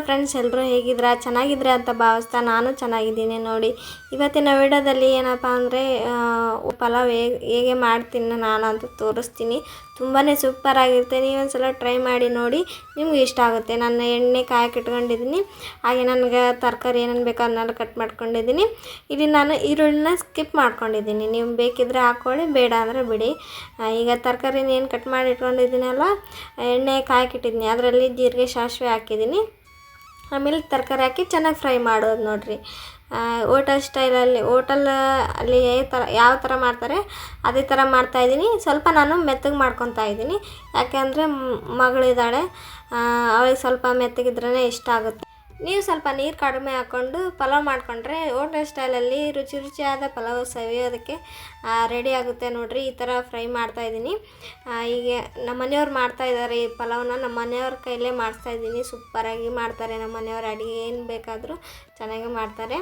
Friends, ಎಲ್ಲರೂ ಹೇಗಿದ್ದೀರಾ? ಚೆನ್ನಾಗಿದ್ರೆ ಅಂತ ಭಾವಿಸ್ತಾ ನಾನು ಚೆನ್ನಾಗಿದ್ದೀನಿ. ನೋಡಿ, ಇವತ್ತಿನ ವಿಡಿಯೋದಲ್ಲಿ ಏನಪ್ಪ ಅಂದರೆ ಪಲಾವ್ ಹೇಗೆ ಮಾಡ್ತೀನಿ ನಾನು ಅಂತ ತೋರಿಸ್ತೀನಿ. ತುಂಬಾ ಸೂಪರಾಗಿರುತ್ತೆ. ನೀವೊಂದ್ಸಲ ಟ್ರೈ ಮಾಡಿ ನೋಡಿ, ನಿಮ್ಗೆ ಇಷ್ಟ ಆಗುತ್ತೆ. ನಾನು ಎಣ್ಣೆ ಕಾಯಕ್ಕೆ ಇಟ್ಕೊಂಡಿದ್ದೀನಿ. ಹಾಗೆ ನನಗೆ ತರಕಾರಿ ಏನೇನು ಬೇಕೋ ಅದನ್ನೆಲ್ಲ ಕಟ್ ಮಾಡ್ಕೊಂಡಿದ್ದೀನಿ. ಇಲ್ಲಿ ನಾನು ಈರುಳ್ಳಿನ ಸ್ಕಿಪ್ ಮಾಡ್ಕೊಂಡಿದ್ದೀನಿ. ನೀವು ಬೇಕಿದ್ದರೆ ಹಾಕ್ಕೊಳ್ಳಿ, ಬೇಡ ಅಂದರೆ ಬಿಡಿ. ಈಗ ತರಕಾರಿನ ಏನು ಕಟ್ ಮಾಡಿ ಇಟ್ಕೊಂಡಿದ್ದೀನಲ್ಲ, ಎಣ್ಣೆ ಕಾಯಕ್ಕೆ ಇಟ್ಟಿದ್ದೀನಿ. ಅದರಲ್ಲಿ ಜೀರಿಗೆ ಸಾಸಿವೆ ಹಾಕಿದ್ದೀನಿ. ಆಮೇಲೆ ತರಕಾರಿ ಹಾಕಿ ಚೆನ್ನಾಗಿ ಫ್ರೈ ಮಾಡೋದು ನೋಡಿರಿ. ಹೋಟೆಲ್ ಸ್ಟೈಲಲ್ಲಿ ಅಲ್ಲಿ ಯಾವ ಥರ ಮಾಡ್ತಾರೆ ಅದೇ ಥರ ಮಾಡ್ತಾಯಿದ್ದೀನಿ. ಸ್ವಲ್ಪ ನಾನು ಮೆತ್ತಗೆ ಮಾಡ್ಕೊತಾ ಇದ್ದೀನಿ. ಯಾಕೆಂದರೆ ಮಗಳಿದ್ದಾಳೆ, ಅವಳಿಗೆ ಸ್ವಲ್ಪ ಮೆತ್ತಗಿದ್ರೇ ಇಷ್ಟ ಆಗುತ್ತೆ. ನೀವು ಸ್ವಲ್ಪ ನೀರು ಕಡಿಮೆ ಹಾಕ್ಕೊಂಡು ಪಲಾವ್ ಮಾಡಿಕೊಂಡ್ರೆ ಹೋಟೆಲ್ ಸ್ಟೈಲಲ್ಲಿ ರುಚಿ ರುಚಿಯಾದ ಪಲಾವ್ ಸವಿಯೋದಕ್ಕೆ ರೆಡಿ ಆಗುತ್ತೆ ನೋಡಿರಿ. ಈ ಥರ ಫ್ರೈ ಮಾಡ್ತಾಯಿದ್ದೀನಿ. ಹೀಗೆ ನಮ್ಮ ಮನೆಯವ್ರು ಮಾಡ್ತಾಯಿದ್ದಾರೆ ಈ ಪಲಾವ್ನ. ನಮ್ಮ ಮನೆಯವ್ರ ಕೈಲೇ ಮಾಡಿಸ್ತಾಯಿದ್ದೀನಿ. ಸೂಪರಾಗಿ ಮಾಡ್ತಾರೆ ನಮ್ಮ ಮನೆಯವ್ರು. ಅಡುಗೆ ಏನು ಬೇಕಾದರೂ ಚೆನ್ನಾಗಿ ಮಾಡ್ತಾರೆ.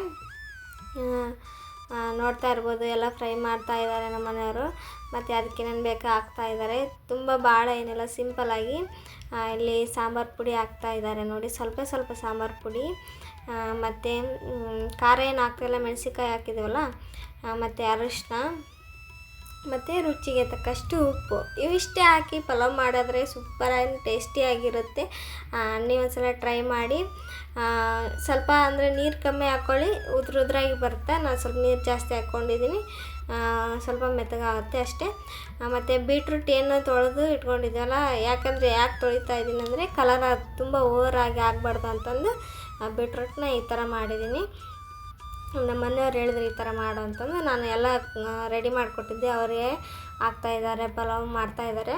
ನೋಡ್ತಾ ಇರ್ಬೋದು, ಎಲ್ಲ ಫ್ರೈ ಮಾಡ್ತಾ ಇದ್ದಾರೆ ನಮ್ಮ ಮನೆಯವರು. ಮತ್ತು ಅದಕ್ಕೆ ಏನೇನು ಬೇಕು ಹಾಕ್ತಾಯಿದ್ದಾರೆ. ತುಂಬ ಭಾಳ ಏನಿಲ್ಲ, ಸಿಂಪಲ್ಲಾಗಿ ಇಲ್ಲಿ ಸಾಂಬಾರು ಪುಡಿ ಹಾಕ್ತಾಯಿದ್ದಾರೆ ನೋಡಿ. ಸ್ವಲ್ಪ ಸಾಂಬಾರು ಪುಡಿ, ಮತ್ತು ಖಾರ ಏನು ಹಾಕ್ತಿಲ್ಲ, ಮೆಣಸಿನ್ಕಾಯಿ ಹಾಕಿದ್ದೀವಲ್ಲ, ಮತ್ತು ಅರಿಶಿನ, ಮತ್ತು ರುಚಿಗೆ ತಕ್ಕಷ್ಟು ಉಪ್ಪು. ಇವಿಷ್ಟೇ ಹಾಕಿ ಪಲಾವ್ ಮಾಡಿದ್ರೆ ಸೂಪರಾಗಿ ಟೇಸ್ಟಿಯಾಗಿರುತ್ತೆ. ನೀವೊಂದ್ಸಲ ಟ್ರೈ ಮಾಡಿ. ಸ್ವಲ್ಪ ಅಂದರೆ ನೀರು ಕಮ್ಮಿ ಹಾಕ್ಕೊಳ್ಳಿ, ಉದ್ರಾಗಿ ಬರುತ್ತೆ. ನಾನು ಸ್ವಲ್ಪ ನೀರು ಜಾಸ್ತಿ ಹಾಕ್ಕೊಂಡಿದ್ದೀನಿ, ಸ್ವಲ್ಪ ಮೆತ್ತಗಾಗುತ್ತೆ ಅಷ್ಟೇ. ಮತ್ತು ಬೀಟ್ರೂಟ್ ಏನು ತೊಳೆದು ಇಟ್ಕೊಂಡಿದ್ದೀವಲ್ಲ, ಯಾಕೆ ತೊಳಿತಾ ಇದ್ದೀನಿ ಅಂದರೆ ಕಲರ್ ತುಂಬ ಓವರಾಗಿ ಆಗಬಾರ್ದು ಅಂತಂದು ಬೀಟ್ರೂಟ್ನ ಈ ಥರ ಮಾಡಿದ್ದೀನಿ. ನಮ್ಮ ಮನೆಯವ್ರು ಹೇಳಿದ್ರು ಈ ಥರ ಮಾಡು ಅಂತಂದು ನಾನು ಎಲ್ಲ ರೆಡಿ ಮಾಡಿಕೊಟ್ಟಿದ್ದೆ. ಅವರೇ ಹಾಕ್ತಾಯಿದ್ದಾರೆ, ಪಲಾವ್ ಮಾಡ್ತಾಯಿದ್ದಾರೆ.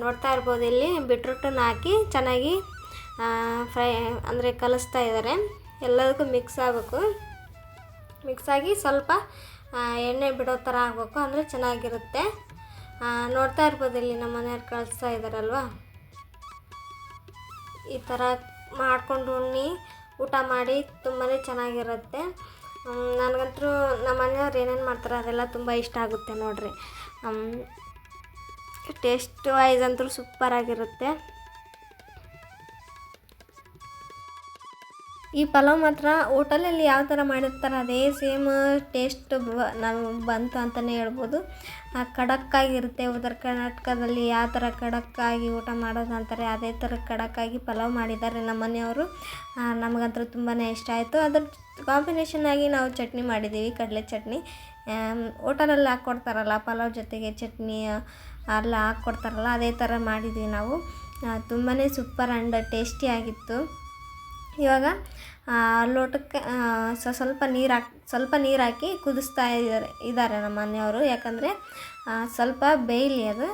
ನೋಡ್ತಾ ಇರ್ಬೋದು, ಇಲ್ಲಿ ಬೀಟ್ರೂಟನ್ನು ಹಾಕಿ ಚೆನ್ನಾಗಿ ಫ್ರೈ ಅಂದರೆ ಕಲಿಸ್ತಾ ಇದ್ದಾರೆ. ಎಲ್ಲದಕ್ಕೂ ಮಿಕ್ಸ್ ಆಗಬೇಕು. ಮಿಕ್ಸಾಗಿ ಸ್ವಲ್ಪ ಎಣ್ಣೆ ಬಿಡೋ ಥರ ಆಗಬೇಕು, ಅಂದರೆ ಚೆನ್ನಾಗಿರುತ್ತೆ. ನೋಡ್ತಾ ಇರ್ಬೋದು, ಇಲ್ಲಿ ನಮ್ಮ ಮನೆಯವ್ರು ಕಳಿಸ್ತಾ ಇದ್ದಾರಲ್ವ. ಈ ಥರ ಮಾಡಿಕೊಂಡು ಊಟ ಮಾಡಿ ತುಂಬಾ ಚೆನ್ನಾಗಿರುತ್ತೆ. ನನಗಂತೂ ನಮ್ಮ ಮನೆಯವ್ರು ಏನೇನು ಮಾಡ್ತಾರೆ ಅದೆಲ್ಲ ತುಂಬ ಇಷ್ಟ ಆಗುತ್ತೆ ನೋಡಿರಿ. ಟೇಸ್ಟ್ ವೈಸ್ ಅಂತೂ ಸೂಪರಾಗಿರುತ್ತೆ. ಈ ಪಲಾವ್ ಮಾತ್ರ ಹೋಟೆಲಲ್ಲಿ ಯಾವ ಥರ ಮಾಡಿರ್ತಾರೆ ಅದೇ ಸೇಮ್ ಟೇಸ್ಟ್ ಬಂತು ಅಂತಲೇ ಹೇಳ್ಬೋದು. ಖಡಕ್ಕಾಗಿರುತ್ತೆ. ಉತ್ತರ ಕರ್ನಾಟಕದಲ್ಲಿ ಯಾವ ಥರ ಖಡಕ್ಕಾಗಿ ಊಟ ಮಾಡೋದು ಅಂತಾರೆ, ಅದೇ ಥರ ಖಡಕ್ಕಾಗಿ ಪಲಾವ್ ಮಾಡಿದ್ದಾರೆ ನಮ್ಮ ಮನೆಯವರು. ನಮಗಂತೂ ತುಂಬಾ ಇಷ್ಟ ಆಯಿತು. ಅದ್ರ ಕಾಂಬಿನೇಷನ್ನಾಗಿ ನಾವು ಚಟ್ನಿ ಮಾಡಿದ್ದೀವಿ, ಕಡಲೆ ಚಟ್ನಿ. ಹೋಟೆಲಲ್ಲಿ ಹಾಕ್ಕೊಡ್ತಾರಲ್ಲ ಪಲಾವ್ ಜೊತೆಗೆ ಚಟ್ನಿ ಎಲ್ಲ ಹಾಕ್ಕೊಡ್ತಾರಲ್ಲ, ಅದೇ ಥರ ಮಾಡಿದ್ವಿ ನಾವು. ತುಂಬಾ ಸೂಪರ್ ಆ್ಯಂಡ್ ಟೇಸ್ಟಿಯಾಗಿತ್ತು. ಇವಾಗ ಲೋಟಕ್ಕೆ ಸ್ವಲ್ಪ ನೀರು ಹಾಕಿ ಕುದಿಸ್ತಾ ಇದ್ದಾರೆ ನಮ್ಮ ಮನೆಯವರು. ಯಾಕಂದರೆ ಸ್ವಲ್ಪ ಬೇಯಲಿ ಅದು,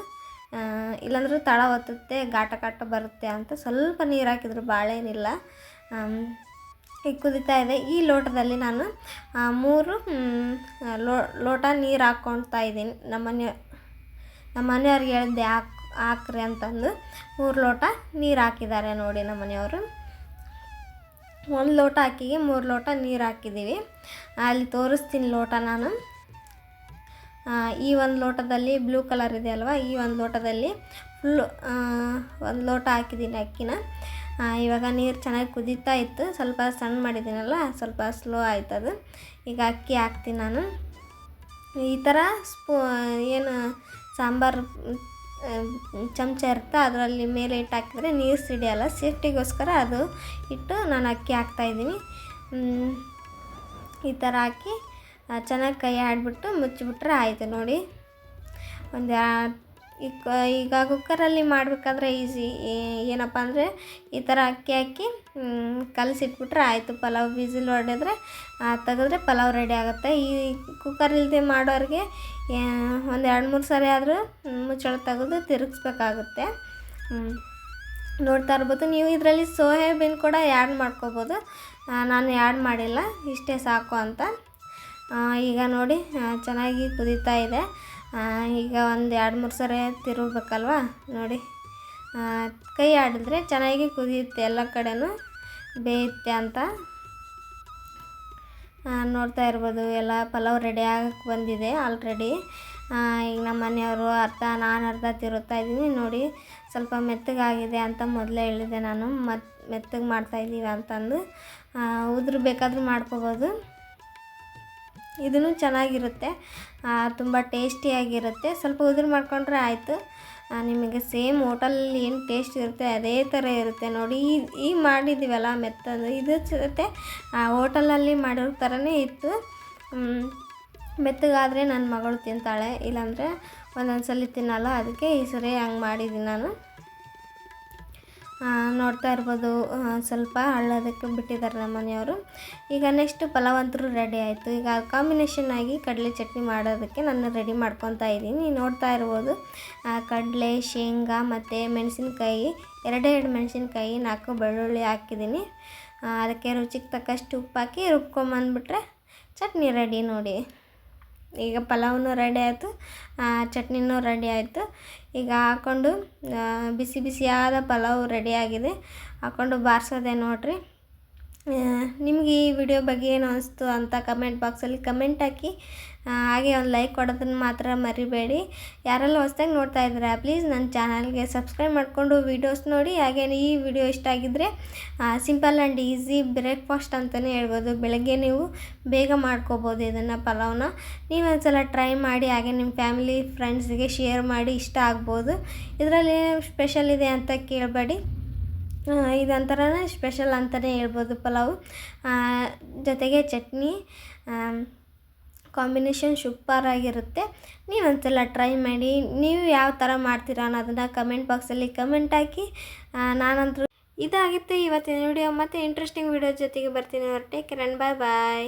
ಇಲ್ಲಾಂದ್ರೆ ತಳ ಒತ್ತುತ್ತೆ, ಘಾಟ ಬರುತ್ತೆ ಅಂತ ಸ್ವಲ್ಪ ನೀರು ಹಾಕಿದ್ರು, ಭಾಳೇನಿಲ್ಲ. ಈಗ ಕುದೀತಾ ಇದೆ. ಈ ಲೋಟದಲ್ಲಿ ನಾನು 3 ಲೋಟ ನೀರು ಹಾಕ್ಕೊಳ್ತಾ ಇದ್ದೀನಿ. ನಮ್ಮ ಮನೆಯವ್ರಿಗೆ ಹೇಳಿದ್ದೆ ಹಾಕ್ರಿ ಅಂತಂದು 3 ಲೋಟ ನೀರು ಹಾಕಿದ್ದಾರೆ ನೋಡಿ ನಮ್ಮ ಮನೆಯವರು. 1 ಲೋಟ ಅಕ್ಕಿಗೆ 3 ಲೋಟ ನೀರು ಹಾಕಿದ್ದೀವಿ. ಅಲ್ಲಿ ತೋರಿಸ್ತೀನಿ ಲೋಟ ನಾನು. ಈ 1 ಲೋಟದಲ್ಲಿ ಬ್ಲೂ ಕಲರ್ ಇದೆ ಅಲ್ವಾ, ಈ 1 ಲೋಟದಲ್ಲಿ ಫುಲ್ಲು 1 ಲೋಟ ಹಾಕಿದ್ದೀನಿ ಅಕ್ಕಿನ. ಇವಾಗ ನೀರು ಚೆನ್ನಾಗಿ ಕುದೀತಾ ಇತ್ತು. ಸ್ವಲ್ಪ ಸಣ್ಣ ಮಾಡಿದ್ದೀನಲ್ಲ, ಸ್ವಲ್ಪ ಸ್ಲೋ ಆಯ್ತದು. ಈಗ ಅಕ್ಕಿ ಹಾಕ್ತೀನಿ ನಾನು. ಈ ಥರ ಏನು ಸಾಂಬಾರು ಚಮಚ ಇರುತ್ತೆ, ಅದರಲ್ಲಿ ಮೇಲೆ ಇಟ್ಟು ಹಾಕಿದ್ರೆ ನೀರು ಸಿಡಿಯಲ್ಲ. ಸೇಫ್ಟಿಗೋಸ್ಕರ ಅದು ಇಟ್ಟು ನಾನು ಅಕ್ಕಿ ಹಾಕ್ತಾಯಿದ್ದೀನಿ. ಈ ಥರ ಹಾಕಿ ಚೆನ್ನಾಗಿ ಕೈ ಆಡಿಬಿಟ್ಟು ಮುಚ್ಚಿಬಿಟ್ರೆ ಆಯಿತು ನೋಡಿ. ಈಗ ಕುಕ್ಕರಲ್ಲಿ ಮಾಡಬೇಕಾದ್ರೆ ಈಸಿ. ಏನಪ್ಪ ಅಂದರೆ ಈ ಥರ ಅಕ್ಕಿ ಹಾಕಿ ಕಲಸಿಟ್ಬಿಟ್ರೆ ಆಯಿತು. ಪಲಾವ್ ವಿಸಿಲ್ ಹೊಡೆದ್ರೆ ತೆಗೆದ್ರೆ ಪಲಾವ್ ರೆಡಿ ಆಗುತ್ತೆ. ಈ ಕುಕ್ಕರ್ ಇಲ್ಲದೆ ಮಾಡೋರಿಗೆ 1-2-3 ಸರಿ ಆದರೂ ಮುಚ್ಚಳ ತೆಗೆದು ತಿರುಗಿಸ್ಬೇಕಾಗುತ್ತೆ. ನೋಡ್ತಾ ಇರ್ಬೋದು ನೀವು. ಇದರಲ್ಲಿ ಸೋಯಾಬೀನ್ ಕೂಡ ಆ್ಯಡ್ ಮಾಡ್ಕೋಬೋದು. ನಾನು ಆ್ಯಡ್ ಮಾಡಿಲ್ಲ, ಇಷ್ಟೇ ಸಾಕು ಅಂತ. ಈಗ ನೋಡಿ ಚೆನ್ನಾಗಿ ಕುದೀತಾ ಇದೆ. ಈಗ 1-2-3 ಸರಿ ತಿರುಗಬೇಕಲ್ವ ನೋಡಿ. ಕೈ ಆಡಿದ್ರೆ ಚೆನ್ನಾಗಿ ಕುದಿಯುತ್ತೆ, ಎಲ್ಲ ಕಡೆನೂ ಬೇಯುತ್ತೆ ಅಂತ. ನೋಡ್ತಾ ಇರ್ಬೋದು, ಎಲ್ಲ ಪಲಾವ್ ರೆಡಿ ಆಗಕ್ಕೆ ಬಂದಿದೆ ಆಲ್ರೆಡಿ. ಈಗ ನಮ್ಮ ಮನೆಯವರು ಅರ್ಧ, ನಾನು ಅರ್ಧ ತಿರುಗ್ತಾ ಇದ್ದೀನಿ ನೋಡಿ. ಸ್ವಲ್ಪ ಮೆತ್ತಗಾಗಿದೆ ಅಂತ ಮೊದಲೇ ಹೇಳಿದೆ ನಾನು. ಮೆತ್ತಗೆ ಮಾಡ್ತಾಯಿದ್ದೀವಿ ಅಂತಂದು ಉದುರು ಬೇಕಾದರೂ ಮಾಡ್ಕೋಬೋದು. ಇದೂ ಚೆನ್ನಾಗಿರುತ್ತೆ, ತುಂಬ ಟೇಸ್ಟಿಯಾಗಿರುತ್ತೆ. ಸ್ವಲ್ಪ ಉದುರು ಮಾಡ್ಕೊಂಡ್ರೆ ಆಯಿತು. ನಿಮಗೆ ಸೇಮ್ ಹೋಟೆಲಲ್ಲಿ ಏನು ಟೇಸ್ಟ್ ಇರುತ್ತೆ ಅದೇ ಥರ ಇರುತ್ತೆ ನೋಡಿ. ಈಗ ಮಾಡಿದ್ದೀವಲ್ಲ ಮೆತ್ತದು, ಇದು ಜೊತೆ ಹೋಟೆಲಲ್ಲಿ ಮಾಡಿರೋ ಥರನೇ ಇತ್ತು. ಮೆತ್ತಗಾದರೆ ನನ್ನ ಮಗಳು ತಿಂತಾಳೆ, ಇಲ್ಲಾಂದರೆ ಒಂದೊಂದು ಸಲ ತಿನ್ನಲ್ಲ. ಅದಕ್ಕೆ ಈ ಸರಿ ಹಂಗೆ ಮಾಡಿದ್ದೀನಿ ನಾನು. ನೋಡ್ತಾ ಇರ್ಬೋದು, ಸ್ವಲ್ಪ ಹಳ್ಳೋದಕ್ಕೆ ಬಿಟ್ಟಿದ್ದಾರೆ ನಮ್ಮ ಮನೆಯವರು. ಈಗ ನೆಕ್ಸ್ಟ್ ಪಲಾವ್ ಅಂತೂ ರೆಡಿ ಆಯಿತು. ಈಗ ಕಾಂಬಿನೇಷನ್ ಆಗಿ ಕಡಲೆ ಚಟ್ನಿ ಮಾಡೋದಕ್ಕೆ ನಾನು ರೆಡಿ ಮಾಡ್ಕೊತಾ ಇದ್ದೀನಿ. ನೋಡ್ತಾ ಇರ್ಬೋದು, ಕಡಲೆ, ಶೇಂಗಾ ಮತ್ತು ಮೆಣಸಿನ್ಕಾಯಿ, ಎರಡೇ ಮೆಣಸಿನ್ಕಾಯಿ, 4 ಬೆಳ್ಳುಳ್ಳಿ ಹಾಕಿದ್ದೀನಿ. ಅದಕ್ಕೆ ರುಚಿಗೆ ತಕ್ಕಷ್ಟು ಉಪ್ಪು ಹಾಕಿ ರುಬ್ಕೊಂಬಂದ್ಬಿಟ್ರೆ ಚಟ್ನಿ ರೆಡಿ ನೋಡಿ. ಈಗ ಪಲಾವ್ನೂ ರೆಡಿ ಆಯಿತು, ಚಟ್ನಿನೂ ರೆಡಿ ಆಯಿತು. ಈಗ ಹಾಕ್ಕೊಂಡು ಬಿಸಿ ಬಿಸಿಯಾದ ಪಲಾವ್ ರೆಡಿಯಾಗಿದೆ, ಹಾಕ್ಕೊಂಡು ಬಾರಿಸೋದೆ ನೋಡಿರಿ. ನಿಮಗೆ ಈ ವಿಡಿಯೋ ಬಗ್ಗೆ ಏನು ಅನಿಸ್ತು ಅಂತ ಕಮೆಂಟ್ ಬಾಕ್ಸಲ್ಲಿ ಕಮೆಂಟ್ ಹಾಕಿ. ಹಾಗೆ ಒಂದು ಲೈಕ್ ಕೊಡೋದನ್ನು ಮಾತ್ರ ಮರಿಬೇಡಿ. ಯಾರೆಲ್ಲ ಹೊಸ್ದಾಗಿ ನೋಡ್ತಾ ಇದ್ದೀರಾ ಪ್ಲೀಸ್ ನನ್ನ ಚಾನಲ್ಗೆ ಸಬ್ಸ್ಕ್ರೈಬ್ ಮಾಡಿಕೊಂಡು ವೀಡಿಯೋಸ್ ನೋಡಿ. ಹಾಗೆ ಈ ವಿಡಿಯೋ ಇಷ್ಟ ಆಗಿದ್ದರೆ ಸಿಂಪಲ್ ಆ್ಯಂಡ್ ಈಸಿ ಬ್ರೇಕ್ಫಾಸ್ಟ್ ಅಂತಲೇ ಹೇಳ್ಬೋದು. ಬೆಳಗ್ಗೆ ನೀವು ಬೇಗ ಮಾಡ್ಕೋಬೋದು ಇದನ್ನು, ಪಲಾವ್ನ. ನೀವು ಒಂದ್ಸಲ ಟ್ರೈ ಮಾಡಿ, ಹಾಗೆ ನಿಮ್ಮ ಫ್ಯಾಮಿಲಿ ಫ್ರೆಂಡ್ಸ್ಗೆ ಶೇರ್ ಮಾಡಿ. ಇಷ್ಟ ಆಗ್ಬೋದು. ಇದರಲ್ಲಿ ಸ್ಪೆಷಲ್ ಇದೆ ಅಂತ ಕೇಳಬೇಡಿ, ಇದೊಂಥರನೇ ಸ್ಪೆಷಲ್ ಅಂತಲೇ ಹೇಳ್ಬೋದು ಪಲಾವು. ಜೊತೆಗೆ ಚಟ್ನಿ ಕಾಂಬಿನೇಷನ್ ಸೂಪರಾಗಿರುತ್ತೆ. ನೀವು ಒಂದ್ಸಲ ಟ್ರೈ ಮಾಡಿ. ನೀವು ಯಾವ ಥರ ಮಾಡ್ತೀರಾ ಅನ್ನೋದನ್ನು ಕಮೆಂಟ್ ಬಾಕ್ಸಲ್ಲಿ ಕಮೆಂಟ್ ಹಾಕಿ. ನಾನಂತೂ ಇದಾಗಿತ್ತು ಇವತ್ತಿನ ವಿಡಿಯೋ. ಮತ್ತು ಇಂಟ್ರೆಸ್ಟಿಂಗ್ ವಿಡಿಯೋ ಜೊತೆಗೆ ಬರ್ತೀನಿ. Take care and bye.